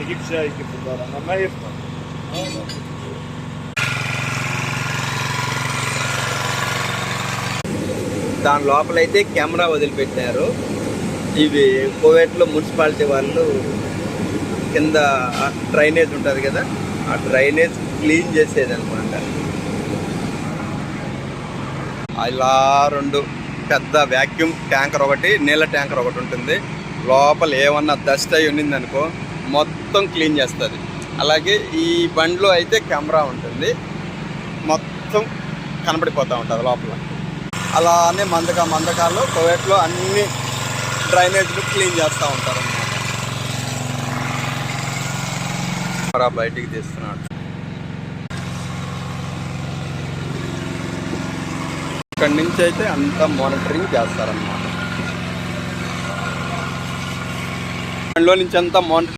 بجيب شاي كيف الدار انا ما يفهم. దాని లోపలైతే కెమెరా వదిలిపెట్టారు. ఇవి కువైట్లో మున్సిపాలిటీ వాళ్ళు కింద డ్రైనేజ్ ఉంటుంది కదా, ఆ డ్రైనేజ్ క్లీన్ చేసేది అనమాట. ఇలా 2 పెద్ద వ్యాక్యూమ్ ట్యాంకర్ ఒకటి, నీళ్ళ ట్యాంకర్ ఒకటి ఉంటుంది. లోపల ఏమన్నా డస్ట్ అయి ఉన్నిందనుకో మొత్తం క్లీన్ చేస్తుంది. అలాగే ఈ బండ్లో అయితే కెమెరా ఉంటుంది, మొత్తం కనపడిపోతూ ఉంటుంది లోపల. అలానే మందకాల్లో కువైట్లో అన్ని డ్రైనేజ్లు క్లీన్ చేస్తూ ఉంటారు అన్నమాట. బయటికి తీస్తున్నాడు. ఇక్కడి నుంచి అయితే అంతా మానిటరింగ్ చేస్తారన్నమాట. దానిలో నుంచి అంతా మానిటరింగ్